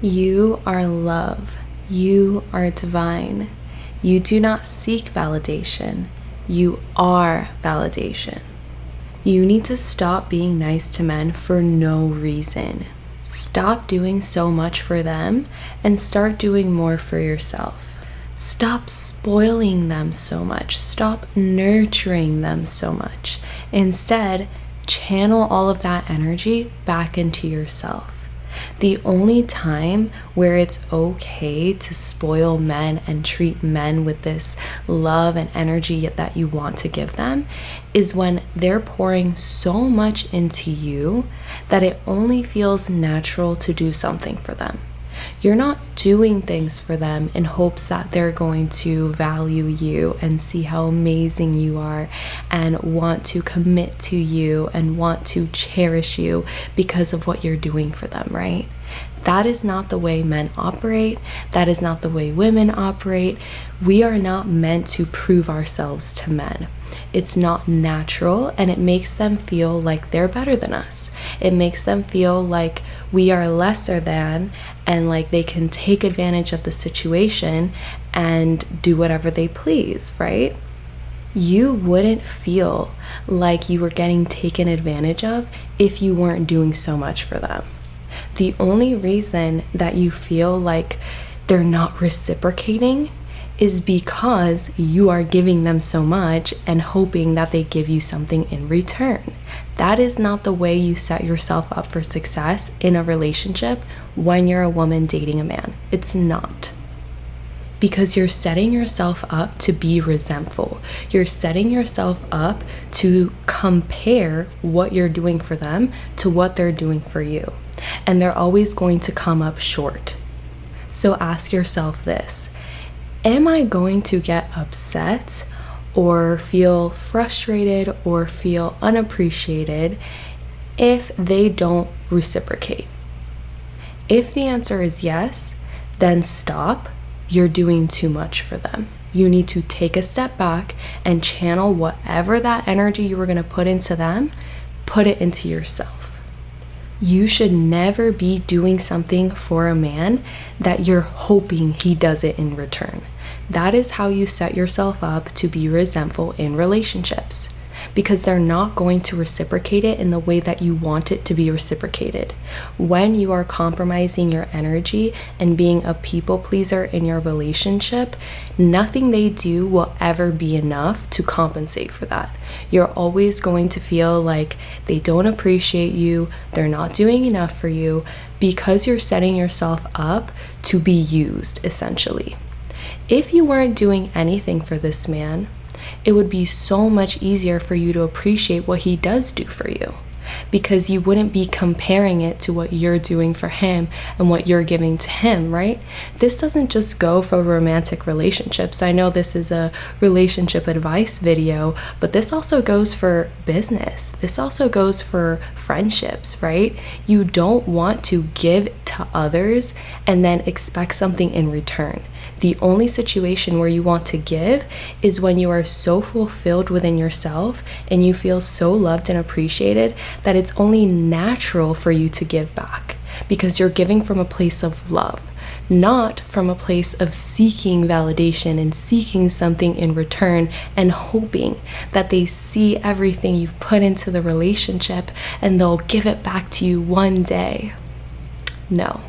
You are love. You are divine. You do not seek validation. You are validation. You need to stop being nice to men for no reason. Stop doing so much for them and start doing more for yourself. Stop spoiling them so much. Stop nurturing them so much. Instead, channel all of that energy back into yourself. The only time where it's okay to spoil men and treat men with this love and energy that you want to give them is when they're pouring so much into you that it only feels natural to do something for them. You're not doing things for them in hopes that they're going to value you and see how amazing you are and want to commit to you and want to cherish you because of what you're doing for them, right? That is not the way men operate. That is not the way women operate. We are not meant to prove ourselves to men. It's not natural, and it makes them feel like they're better than us. It makes them feel like we are lesser than and like they can take advantage of the situation and do whatever they please, right? You wouldn't feel like you were getting taken advantage of if you weren't doing so much for them. The only reason that you feel like they're not reciprocating is because you are giving them so much and hoping that they give you something in return. That is not the way you set yourself up for success in a relationship when you're a woman dating a man. It's not. Because you're setting yourself up to be resentful. You're setting yourself up to compare what you're doing for them to what they're doing for you. And they're always going to come up short. So ask yourself this: am I going to get upset or feel frustrated or feel unappreciated if they don't reciprocate? If the answer is yes, then stop. You're doing too much for them. You need to take a step back and channel whatever that energy you were going to put into them, put it into yourself. You should never be doing something for a man that you're hoping he does it in return. That is how you set yourself up to be resentful in relationships, because they're not going to reciprocate it in the way that you want it to be reciprocated. When you are compromising your energy and being a people pleaser in your relationship, nothing they do will ever be enough to compensate for that. You're always going to feel like they don't appreciate you, they're not doing enough for you, because you're setting yourself up to be used, essentially. If you weren't doing anything for this man, it would be so much easier for you to appreciate what he does do for you, because you wouldn't be comparing it to what you're doing for him and what you're giving to him, right? This doesn't just go for romantic relationships. I know this is a relationship advice video, but this also goes for business. This also goes for friendships, right? You don't want to give to others and then expect something in return. The only situation where you want to give is when you are so fulfilled within yourself and you feel so loved and appreciated that it's only natural for you to give back, because you're giving from a place of love, not from a place of seeking validation and seeking something in return and hoping that they see everything you've put into the relationship and they'll give it back to you one day. No.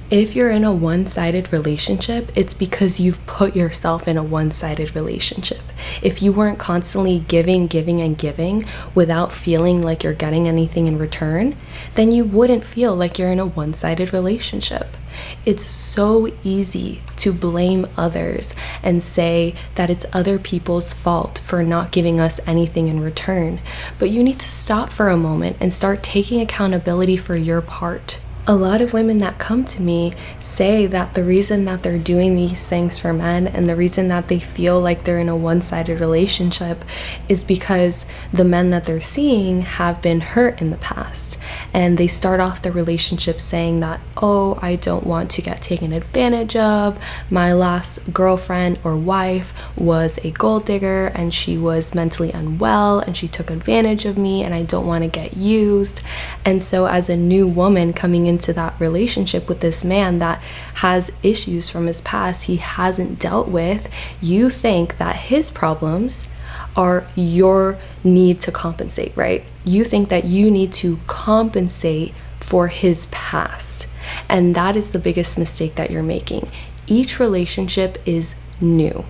If you're in a one-sided relationship, it's because you've put yourself in a one-sided relationship. If you weren't constantly giving and giving without feeling like you're getting anything in return, then you wouldn't feel like you're in a one-sided relationship. It's so easy to blame others and say that it's other people's fault for not giving us anything in return. But you need to stop for a moment and start taking accountability for your part. A lot of women that come to me say that the reason that they're doing these things for men and the reason that they feel like they're in a one-sided relationship is because the men that they're seeing have been hurt in the past. And they start off the relationship saying that, oh, I don't want to get taken advantage of. My last girlfriend or wife was a gold digger and she was mentally unwell and she took advantage of me and I don't want to get used. And so as a new woman coming into into that relationship with this man that has issues from his past he hasn't dealt with, you think that his problems are your need to compensate, right? You think that you need to compensate for his past. And that is the biggest mistake that you're making. Each relationship is new.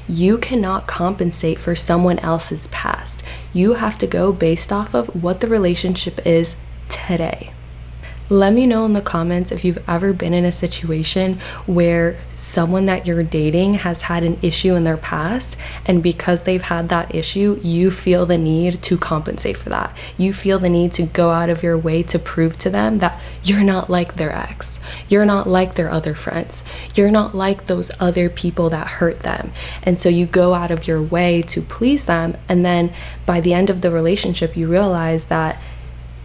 You cannot compensate for someone else's past. You have to go based off of what the relationship is today. Let me know in the comments if you've ever been in a situation where someone that you're dating has had an issue in their past, and because they've had that issue, you feel the need to compensate for that. You feel the need to go out of your way to prove to them that you're not like their ex. You're not like their other friends. You're not like those other people that hurt them. And so you go out of your way to please them, and then by the end of the relationship, you realize that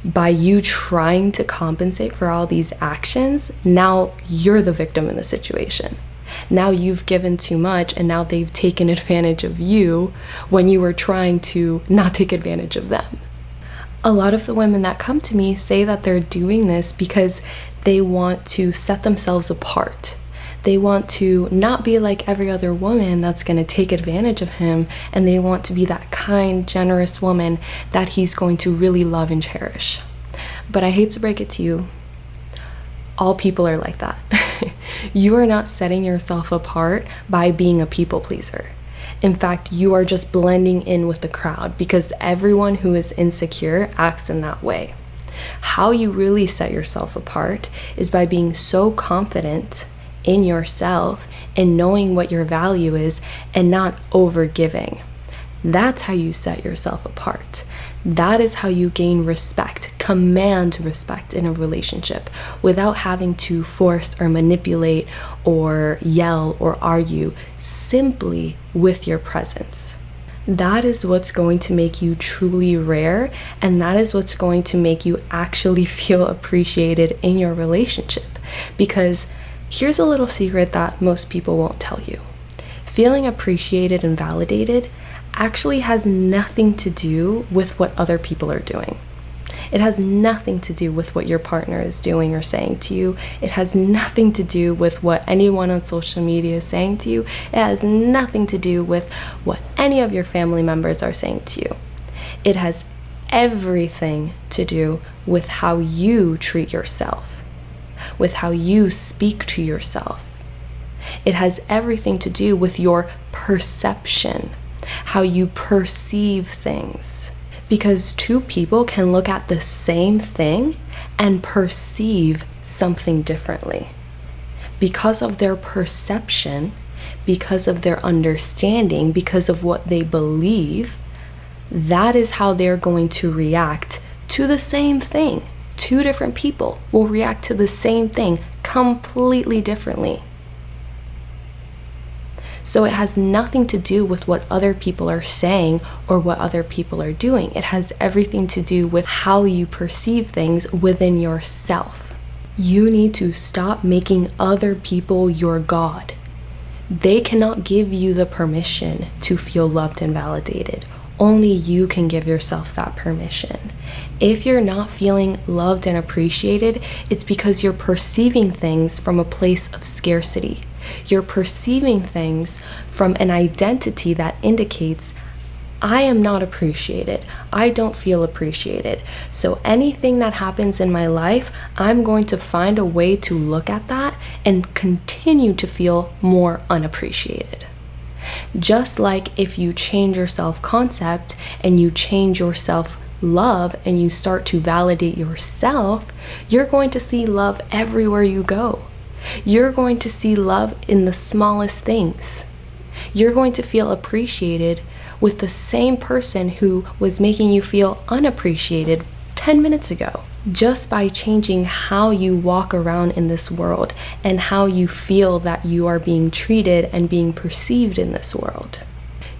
by you trying to compensate for all these actions, now you're the victim in the situation. Now you've given too much, and now they've taken advantage of you when you were trying to not take advantage of them. A lot of the women that come to me say that they're doing this because they want to set themselves apart. They want to not be like every other woman that's going to take advantage of him, and they want to be that kind, generous woman that he's going to really love and cherish. But I hate to break it to you, all people are like that. You are not setting yourself apart by being a people pleaser. In fact, you are just blending in with the crowd because everyone who is insecure acts in that way. How you really set yourself apart is by being so confident in yourself and knowing what your value is and not overgiving. That's how you set yourself apart. That is how you gain respect, command respect in a relationship without having to force or manipulate or yell or argue, simply with your presence. That is what's going to make you truly rare, and that is what's going to make you actually feel appreciated in your relationship. Because here's a little secret that most people won't tell you. Feeling appreciated and validated actually has nothing to do with what other people are doing. It has nothing to do with what your partner is doing or saying to you. It has nothing to do with what anyone on social media is saying to you. It has nothing to do with what any of your family members are saying to you. It has everything to do with how you treat yourself, with how you speak to yourself. It has everything to do with your perception, how you perceive things. Because two people can look at the same thing and perceive something differently. Because of their perception, because of their understanding, because of what they believe, that is how they're going to react to the same thing. Two different people will react to the same thing completely differently. So it has nothing to do with what other people are saying or what other people are doing. It has everything to do with how you perceive things within yourself. You need to stop making other people your God. They cannot give you the permission to feel loved and validated. Only you can give yourself that permission. If you're not feeling loved and appreciated, it's because you're perceiving things from a place of scarcity. You're perceiving things from an identity that indicates, I am not appreciated. I don't feel appreciated. So anything that happens in my life, I'm going to find a way to look at that and continue to feel more unappreciated. Just like if you change your self-concept and you change your self-love and you start to validate yourself, you're going to see love everywhere you go. You're going to see love in the smallest things. You're going to feel appreciated with the same person who was making you feel unappreciated 10 minutes ago. Just by changing how you walk around in this world and how you feel that you are being treated and being perceived in this world.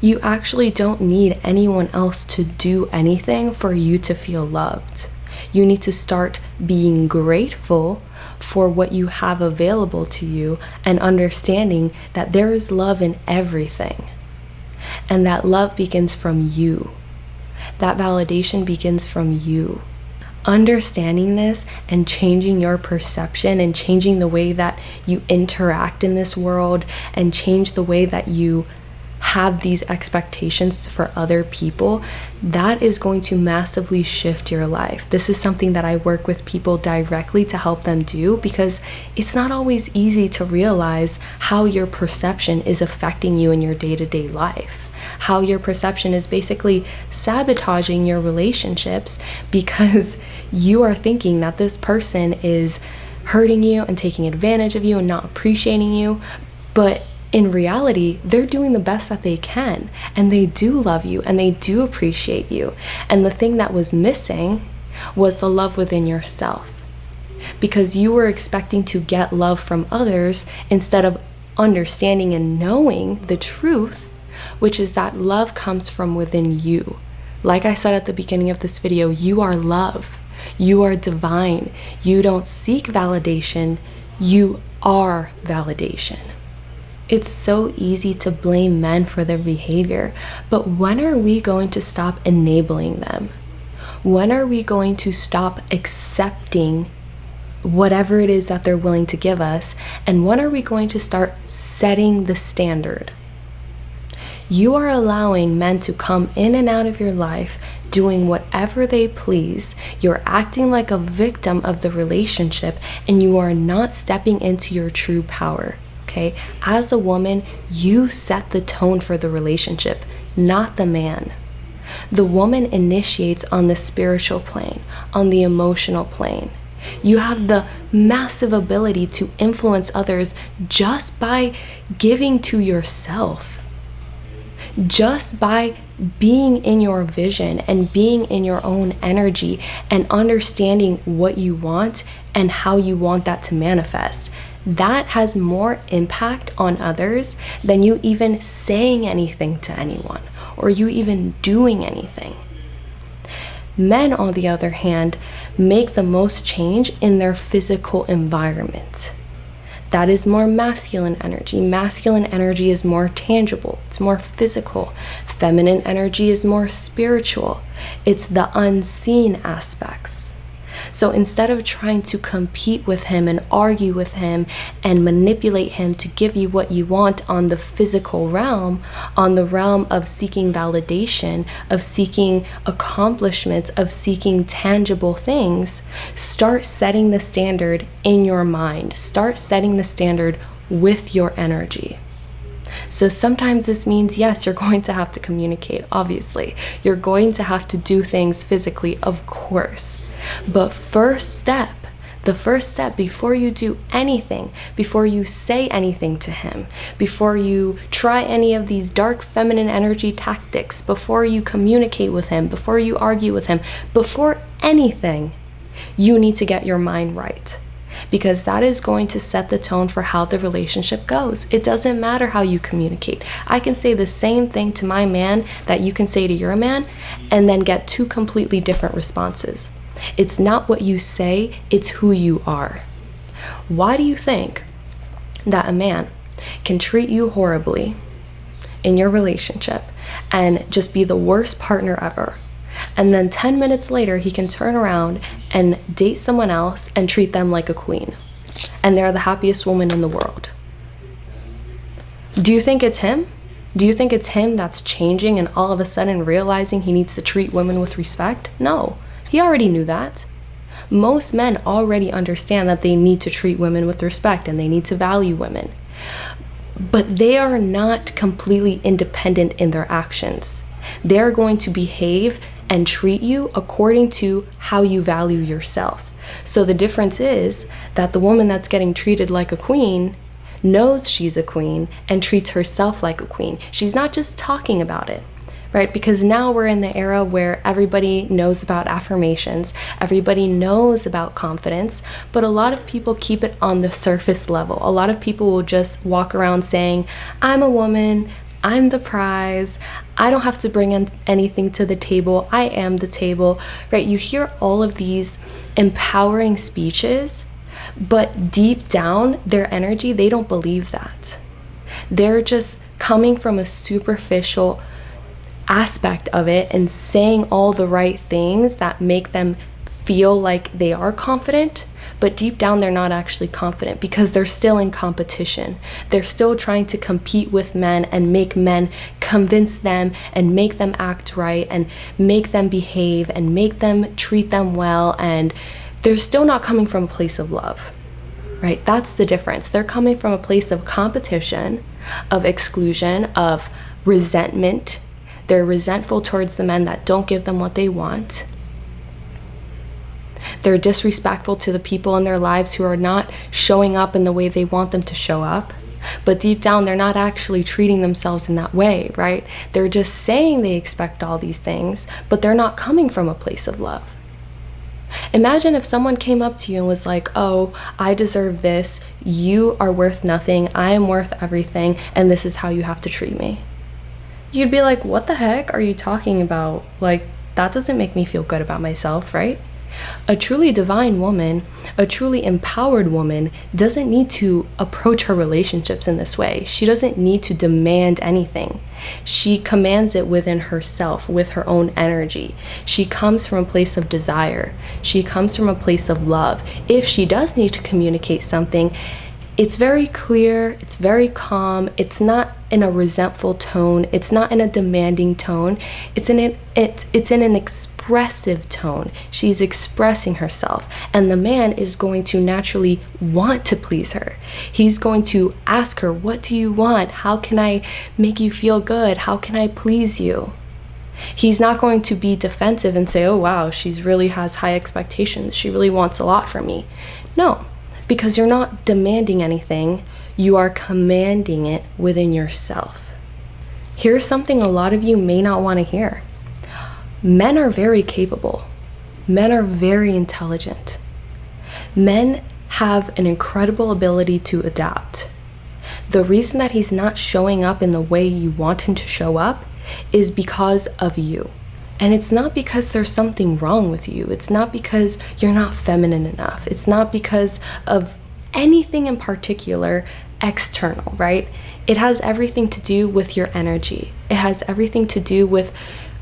You actually don't need anyone else to do anything for you to feel loved. You need to start being grateful for what you have available to you and understanding that there is love in everything. And that love begins from you. That validation begins from you. Understanding this and changing your perception and changing the way that you interact in this world and change the way that you have these expectations for other people, that is going to massively shift your life. This is something that I work with people directly to help them do, because it's not always easy to realize how your perception is affecting you in your day-to-day life. How your perception is basically sabotaging your relationships because you are thinking that this person is hurting you and taking advantage of you and not appreciating you. But in reality, they're doing the best that they can, and they do love you and they do appreciate you. And the thing that was missing was the love within yourself, because you were expecting to get love from others instead of understanding and knowing the truth, which is that love comes from within you. Like I said at the beginning of this video, you are love. You are divine. You don't seek validation. You are validation. It's so easy to blame men for their behavior, but when are we going to stop enabling them? When are we going to stop accepting whatever it is that they're willing to give us? And when are we going to start setting the standard? You are allowing men to come in and out of your life doing whatever they please. You're acting like a victim of the relationship, and you are not stepping into your true power. Okay? As a woman, you set the tone for the relationship, not the man. The woman initiates on the spiritual plane, on the emotional plane. You have the massive ability to influence others just by giving to yourself. Just by being in your vision and being in your own energy and understanding what you want and how you want that to manifest. That has more impact on others than you even saying anything to anyone or you even doing anything. Men, on the other hand, make the most change in their physical environment. That is more masculine energy. Masculine energy is more tangible. It's more physical. Feminine energy is more spiritual. It's the unseen aspects. So instead of trying to compete with him and argue with him and manipulate him to give you what you want on the physical realm, on the realm of seeking validation, of seeking accomplishments, of seeking tangible things, start setting the standard in your mind. Start setting the standard with your energy. So sometimes this means, yes, you're going to have to communicate, obviously. You're going to have to do things physically, of course. But the first step before you do anything, before you say anything to him, before you try any of these dark feminine energy tactics, before you communicate with him, before you argue with him, before anything, you need to get your mind right. Because that is going to set the tone for how the relationship goes. It doesn't matter how you communicate. I can say the same thing to my man that you can say to your man and then get two completely different responses. It's not what you say, it's who you are. Why do you think that a man can treat you horribly in your relationship and just be the worst partner ever, and then 10 minutes later he can turn around and date someone else and treat them like a queen, and they're the happiest woman in the world? Do you think it's him? Do you think it's him that's changing and all of a sudden realizing he needs to treat women with respect? No. He already knew that. Most men already understand that they need to treat women with respect and they need to value women. But they are not completely independent in their actions. They're going to behave and treat you according to how you value yourself. So the difference is that the woman that's getting treated like a queen knows she's a queen and treats herself like a queen. She's not just talking about it. Right? Because now we're in the era where everybody knows about affirmations, everybody knows about confidence, but a lot of people keep it on the surface level. A lot of people will just walk around saying, I'm a woman, I'm the prize, I don't have to bring anything to the table, I am the table, right? You hear all of these empowering speeches, but deep down, their energy, they don't believe that. They're just coming from a superficial aspect of it and saying all the right things that make them feel like they are confident, but deep down they're not actually confident because they're still in competition. They're still trying to compete with men and make men convince them and make them act right and make them behave and make them treat them well, and they're still not coming from a place of love, right? That's the difference. They're coming from a place of competition, of exclusion, of resentment. They're resentful towards the men that don't give them what they want. They're disrespectful to the people in their lives who are not showing up in the way they want them to show up. But deep down, they're not actually treating themselves in that way, right? They're just saying they expect all these things, but they're not coming from a place of love. Imagine if someone came up to you and was like, oh, I deserve this. You are worth nothing. I am worth everything. And this is how you have to treat me. You'd be like, what the heck are you talking about? Like, that doesn't make me feel good about myself, right? A truly divine woman, a truly empowered woman, doesn't need to approach her relationships in this way. She doesn't need to demand anything. She commands it within herself, with her own energy. She comes from a place of desire. She comes from a place of love. If she does need to communicate something, it's very clear, it's very calm, it's not in a resentful tone, it's not in a demanding tone, it's in an expressive tone. She's expressing herself, and the man is going to naturally want to please her. He's going to ask her, what do you want? How can I make you feel good? How can I please you? He's not going to be defensive and say, oh wow, she's really has high expectations. She really wants a lot from me. No. Because you're not demanding anything, you are commanding it within yourself. Here's something a lot of you may not want to hear. Men are very capable. Men are very intelligent. Men have an incredible ability to adapt. The reason that he's not showing up in the way you want him to show up is because of you. And it's not because there's something wrong with you. It's not because you're not feminine enough. It's not because of anything in particular external, right? It has everything to do with your energy. It has everything to do with,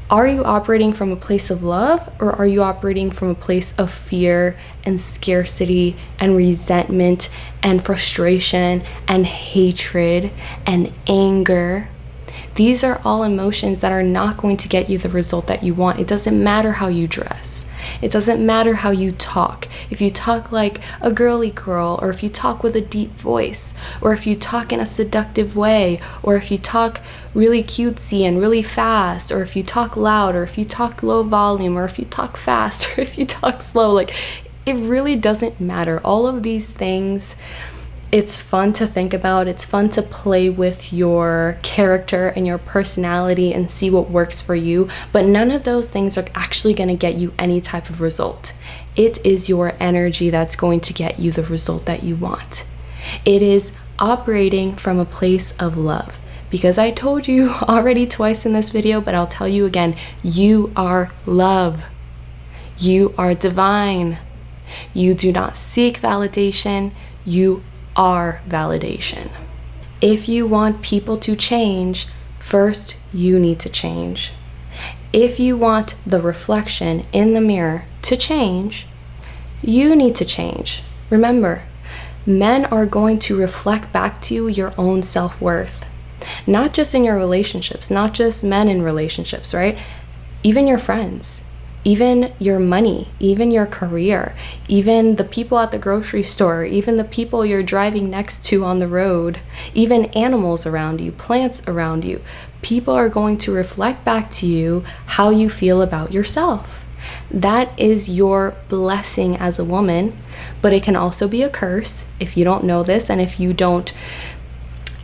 are you operating from a place of love, or are you operating from a place of fear and scarcity and resentment and frustration and hatred and anger? These are all emotions that are not going to get you the result that you want. It doesn't matter how you dress. It doesn't matter how you talk. If you talk like a girly girl, or if you talk with a deep voice, or if you talk in a seductive way, or if you talk really cutesy and really fast, or if you talk loud, or if you talk low volume, or if you talk fast, or if you talk slow, like, it really doesn't matter. All of these things, it's fun to think about. It's fun to play with your character and your personality and see what works for you. But none of those things are actually going to get you any type of result. It is your energy that's going to get you the result that you want. It is operating from a place of love. Because I told you already twice in this video, but I'll tell you again, you are love. You are divine. You do not seek validation. You are validation. If you want people to change, first you need to change. If you want the reflection in the mirror to change, you need to change. Remember, men are going to reflect back to you your own self-worth. Not just in your relationships, not just men in relationships, right? Even your friends. Even your money, even your career, even the people at the grocery store, even the people you're driving next to on the road, even animals around you, plants around you. People are going to reflect back to you how you feel about yourself. That is your blessing as a woman, but it can also be a curse if you don't know this, and if you don't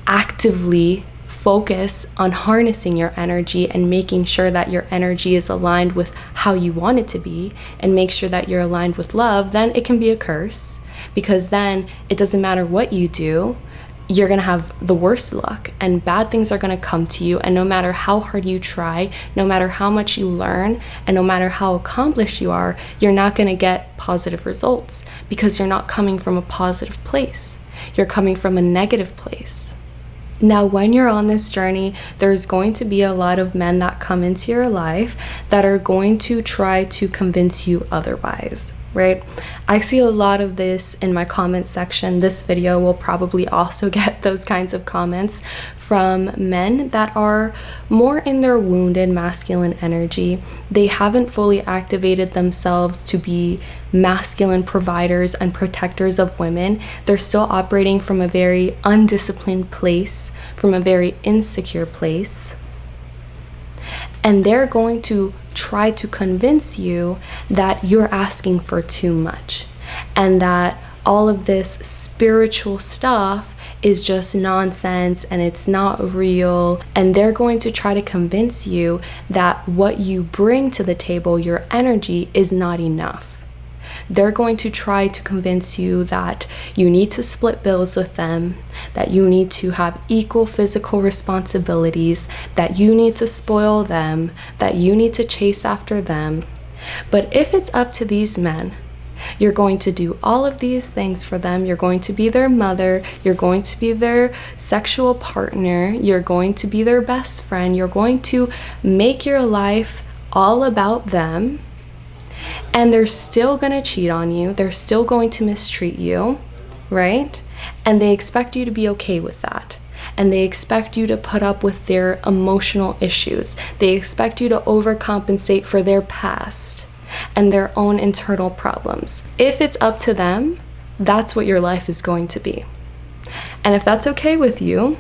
actively focus on harnessing your energy and making sure that your energy is aligned with how you want it to be, and make sure that you're aligned with love, then it can be a curse, because then it doesn't matter what you do, you're gonna have the worst luck and bad things are gonna come to you. And no matter how hard you try, no matter how much you learn, and no matter how accomplished you are, you're not gonna get positive results, because you're not coming from a positive place. You're coming from a negative place. Now, when you're on this journey, there's going to be a lot of men that come into your life that are going to try to convince you otherwise, right? I see a lot of this in my comment section. This video will probably also get those kinds of comments from men that are more in their wounded masculine energy. They haven't fully activated themselves to be masculine providers and protectors of women. They're still operating from a very undisciplined place, from a very insecure place. And they're going to try to convince you that you're asking for too much and that all of this spiritual stuff is just nonsense and it's not real. And they're going to try to convince you that what you bring to the table, your energy, is not enough. They're going to try to convince you that you need to split bills with them, that you need to have equal physical responsibilities, that you need to spoil them, that you need to chase after them. But if it's up to these men, you're going to do all of these things for them. You're going to be their mother. You're going to be their sexual partner. You're going to be their best friend. You're going to make your life all about them. And they're still going to cheat on you. They're still going to mistreat you, right? And they expect you to be okay with that. And they expect you to put up with their emotional issues. They expect you to overcompensate for their past and their own internal problems. If it's up to them, that's what your life is going to be. And if that's okay with you,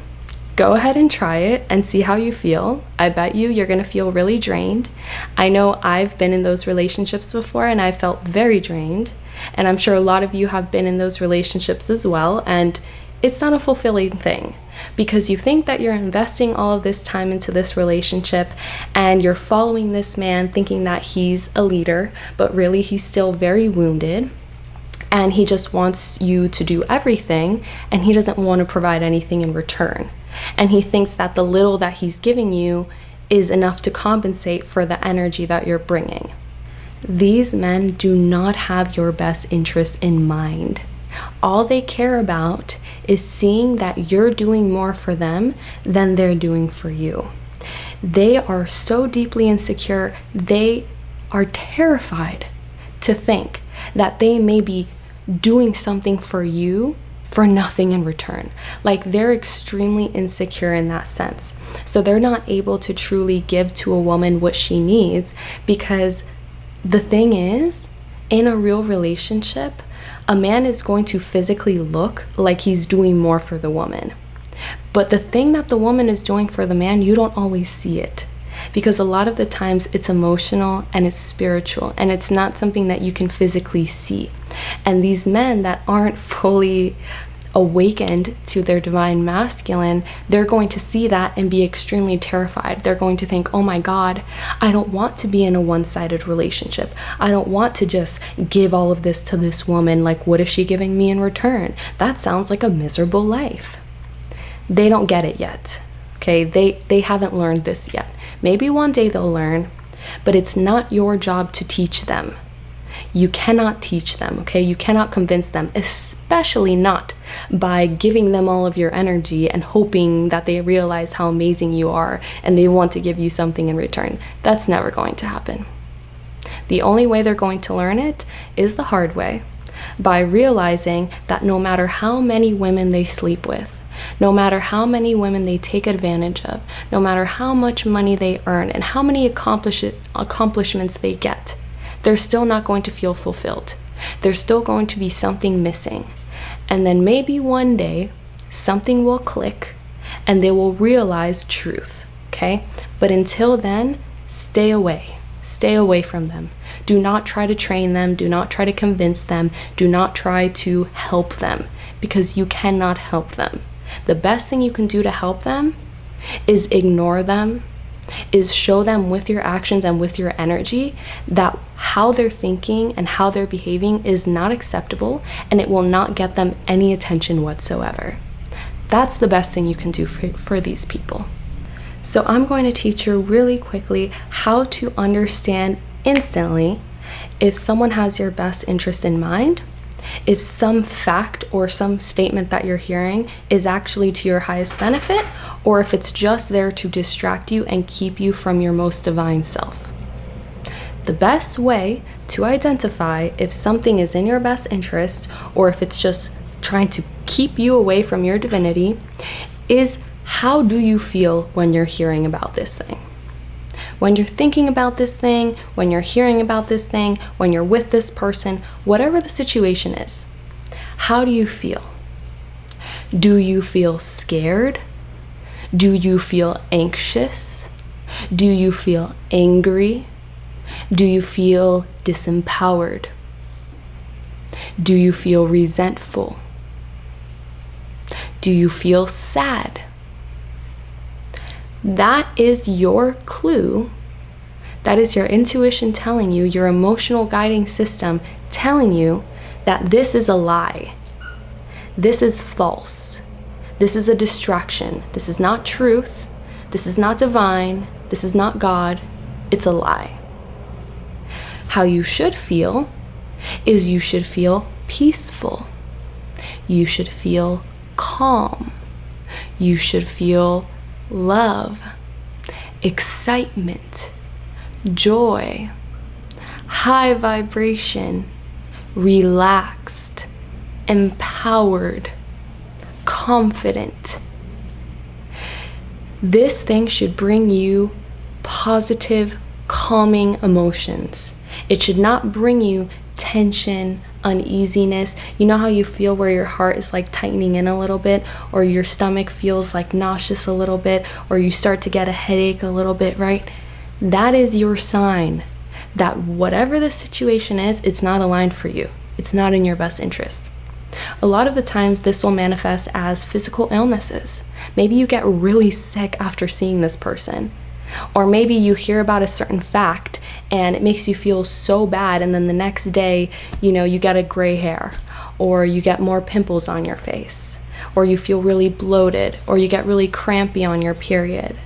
go ahead and try it and see how you feel. I bet you're going to feel really drained. I know I've been in those relationships before and I felt very drained. And I'm sure a lot of you have been in those relationships as well. And it's not a fulfilling thing because you think that you're investing all of this time into this relationship and you're following this man thinking that he's a leader, but really he's still very wounded. And he just wants you to do everything and he doesn't want to provide anything in return. And he thinks that the little that he's giving you is enough to compensate for the energy that you're bringing. These men do not have your best interests in mind. All they care about is seeing that you're doing more for them than they're doing for you. They are so deeply insecure, they are terrified to think that they may be doing something for you for nothing in return. Like, they're extremely insecure in that sense. So they're not able to truly give to a woman what she needs, because the thing is, in a real relationship, a man is going to physically look like he's doing more for the woman. But the thing that the woman is doing for the man, you don't always see it. Because a lot of the times it's emotional and it's spiritual and it's not something that you can physically see. And these men that aren't fully awakened to their divine masculine, they're going to see that and be extremely terrified. They're going to think, oh my God, I don't want to be in a one-sided relationship. I don't want to just give all of this to this woman. Like, what is she giving me in return? That sounds like a miserable life. They don't get it yet. Okay, they haven't learned this yet. Maybe one day they'll learn, but it's not your job to teach them. You cannot teach them, okay? You cannot convince them, especially not by giving them all of your energy and hoping that they realize how amazing you are and they want to give you something in return. That's never going to happen. The only way they're going to learn it is the hard way, by realizing that no matter how many women they sleep with, no matter how many women they take advantage of, no matter how much money they earn and how many accomplishments they get, they're still not going to feel fulfilled. There's still going to be something missing. And then maybe one day something will click and they will realize truth, okay? But until then, stay away. Stay away from them. Do not try to train them. Do not try to convince them. Do not try to help them, because you cannot help them. The best thing you can do to help them is ignore them, is show them with your actions and with your energy that how they're thinking and how they're behaving is not acceptable and it will not get them any attention whatsoever. That's the best thing you can do for these people. So I'm going to teach you really quickly how to understand instantly if someone has your best interest in mind if some fact or some statement that you're hearing is actually to your highest benefit, or if it's just there to distract you and keep you from your most divine self. The best way to identify if something is in your best interest or if it's just trying to keep you away from your divinity is, how do you feel when you're hearing about this thing? When you're thinking about this thing, when you're hearing about this thing, when you're with this person, whatever the situation is, how do you feel? Do you feel scared? Do you feel anxious? Do you feel angry? Do you feel disempowered? Do you feel resentful? Do you feel sad? That is your clue. That is your intuition telling you, your emotional guiding system telling you that this is a lie. This is false. This is a distraction. This is not truth. This is not divine. This is not God. It's a lie. How you should feel is you should feel peaceful. You should feel calm. You should feel love, excitement, joy, high vibration, relaxed, empowered, confident. This thing should bring you positive, calming emotions. It should not bring you tension, uneasiness. You know how you feel where your heart is like tightening in a little bit, or your stomach feels like nauseous a little bit, or you start to get a headache a little bit, right? That is your sign that whatever the situation is, it's not aligned for you. It's not in your best interest. A lot of the times this will manifest as physical illnesses. Maybe you get really sick after seeing this person. Or maybe you hear about a certain fact and it makes you feel so bad, and then the next day, you get a gray hair, or you get more pimples on your face, or you feel really bloated, or you get really crampy on your period.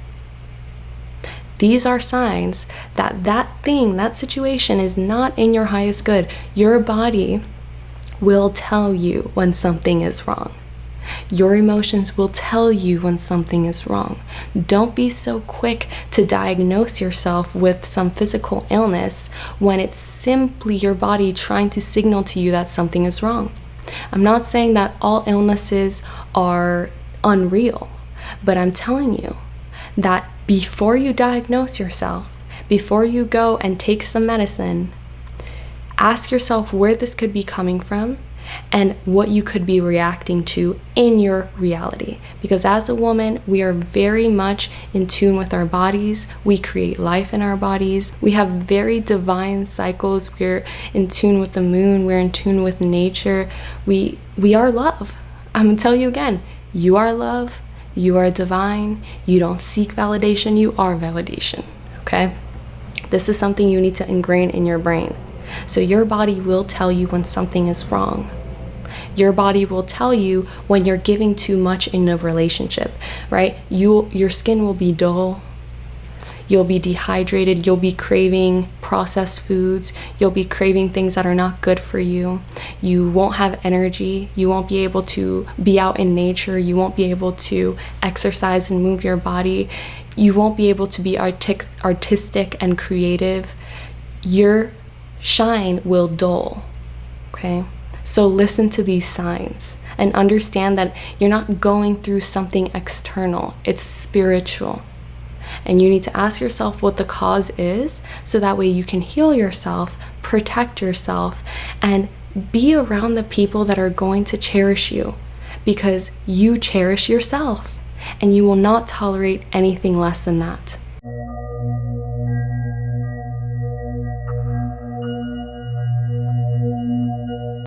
These are signs that that situation is not in your highest good. Your body will tell you when something is wrong. Your emotions will tell you when something is wrong. Don't be so quick to diagnose yourself with some physical illness when it's simply your body trying to signal to you that something is wrong. I'm not saying that all illnesses are unreal, but I'm telling you that before you diagnose yourself, before you go and take some medicine, ask yourself where this could be coming from and what you could be reacting to in your reality. Because as a woman, we are very much in tune with our bodies. We create life in our bodies. We have very divine cycles. We're in tune with the moon. We're in tune with nature. We are love. I'm gonna tell you again, you are love. You are divine. You don't seek validation. You are validation, okay? This is something you need to ingrain in your brain. So your body will tell you when something is wrong. Your body will tell you when you're giving too much in a relationship, right? Your skin will be dull. You'll be dehydrated. You'll be craving processed foods. You'll be craving things that are not good for you. You won't have energy. You won't be able to be out in nature. You won't be able to exercise and move your body. You won't be able to be artistic and creative. Your shine will dull, okay? So listen to these signs and understand that you're not going through something external. It's spiritual. And you need to ask yourself what the cause is, so that way you can heal yourself, protect yourself, and be around the people that are going to cherish you, because you cherish yourself and you will not tolerate anything less than that.